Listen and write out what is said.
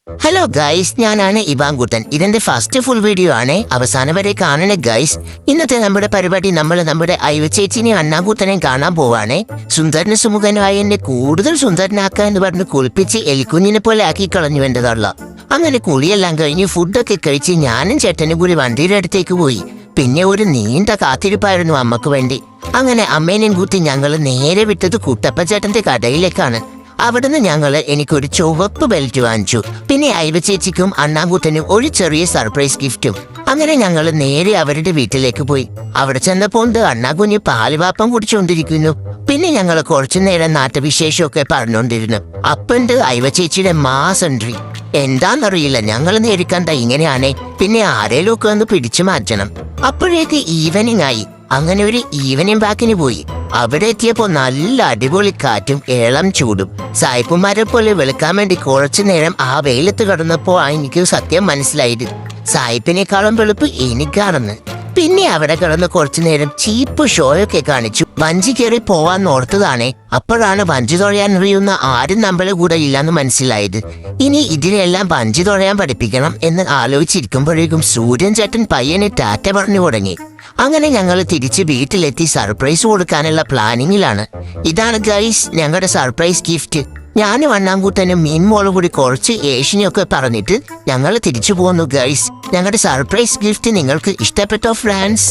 Hello guys, ഞാനാണ് ഇവാൻകുട്ടൻ. ഇതെന്റെ first full video ആണ്. അവസാനം വരെ കാണണ ഗൈസ്. ഇന്നത്തെ നമ്മുടെ പരിപാടി നമ്മുടെ ഐവച്ചേച്ചിനെയും അണ്ണാങ്കൂട്ടനെയും കാണാൻ പോവാണ്. സുന്ദരന് സുമുഖനായ എന്നെ കൂടുതൽ സുന്ദരനാക്കുക എന്ന് പറഞ്ഞ് കുളിപ്പിച്ച് എലിക്കുഞ്ഞിനെ പോലെ ആക്കി കളഞ്ഞു വേണ്ടതുള്ള. അങ്ങനെ കുളിയെല്ലാം കഴിഞ്ഞ് ഫുഡൊക്കെ കഴിച്ച് ഞാനും ചേട്ടനും കൂടി വണ്ടിയുടെ അടുത്തേക്ക് പോയി. പിന്നെ ഒരു നീണ്ട കാത്തിരിപ്പായിരുന്നു അമ്മക്ക് വേണ്ടി. അങ്ങനെ അമ്മേനെയും കൂട്ടി ഞങ്ങൾ നേരെ വിട്ടത് കുട്ടപ്പ ചേട്ടന്റെ കടയിലേക്കാണ്. അവിടുന്ന് ഞങ്ങള് എനിക്കൊരു ചുവപ്പ് ബെൽറ്റ് വാങ്ങിച്ചു. പിന്നെ ഐവച്ചേച്ചിക്കും അണ്ണാങ്കൂട്ടനും ഒരു ചെറിയ സർപ്രൈസ് ഗിഫ്റ്റും. അങ്ങനെ ഞങ്ങൾ നേരെ അവരുടെ വീട്ടിലേക്ക് പോയി. അവിടെ ചെന്നപ്പോൾ അണ്ണാകുഞ്ഞ് പാലുവാപ്പം കുടിച്ചുകൊണ്ടിരിക്കുന്നു. പിന്നെ ഞങ്ങൾ കുറച്ചു നേരം നാട്ടുവിശേഷമൊക്കെ പറഞ്ഞുകൊണ്ടിരുന്നു. അപ്പണ്ട് ഐവച്ചേച്ചിയുടെ മാസ് എൻട്രി. എന്താന്നറിയില്ല, ഞങ്ങൾ നേരിക്കണ്ട ഇങ്ങനെയാണേ. പിന്നെ ആരേലും ഒക്കെ ഒന്ന് പിടിച്ചു മാറ്റണം. അപ്പോഴേക്ക് ഈവനിങ് ആയി. അങ്ങനെ ഒരു ഈവനിങ് വാക്കിന് പോയി. അവിടെ എത്തിയപ്പോ നല്ല അടിപൊളി കാറ്റും ഏളം ചൂടും. സായിപ്പുമാരെ പോലെ വെളുക്കാൻ വേണ്ടി കുറച്ചു നേരം ആ വെയിലത്ത് കിടന്നപ്പോ എനിക്ക് സത്യം മനസ്സിലായത് സായിപ്പിനേക്കാളും വെളുപ്പ് എനിക്കാണെന്ന്. പിന്നെ അവിടെ കിടന്ന് കുറച്ചു നേരം ചീപ്പ് ഷോയൊക്കെ കാണിച്ചു. വഞ്ചി കയറി പോവാൻ ഓർത്തതാണേ. അപ്പോഴാണ് വഞ്ചി തുഴയാൻ അറിയുന്ന ആരും നമ്മളെ കൂടെ ഇല്ലാന്ന് മനസ്സിലായത്. ഇനി ഇതിനെല്ലാം വഞ്ചി തുഴയാൻ പഠിപ്പിക്കണം എന്ന് ആലോചിച്ചിരിക്കുമ്പോഴേക്കും സൂര്യൻ ചേട്ടൻ പയ്യനെ ടാറ്റ പറഞ്ഞു തുടങ്ങി. അങ്ങനെ ഞങ്ങൾ തിരിച്ച് വീട്ടിലെത്തി സർപ്രൈസ് കൊടുക്കാനുള്ള പ്ലാനിങ്ങിലാണ്. ഇതാണ് ഗൈസ് ഞങ്ങളുടെ സർപ്രൈസ് ഗിഫ്റ്റ്. ഞാനും അണ്ണാങ്കൂട്ടനും മീൻമോളും കൂടി കുറച്ച് ഏഷ്യനൊക്കെ പറഞ്ഞിട്ട് ഞങ്ങൾ തിരിച്ചു പോന്നു ഗൈസ്. ഞങ്ങളുടെ സർപ്രൈസ് ഗിഫ്റ്റ് നിങ്ങൾക്ക് ഇഷ്ടപ്പെട്ടോ ഫ്രണ്ട്സ്?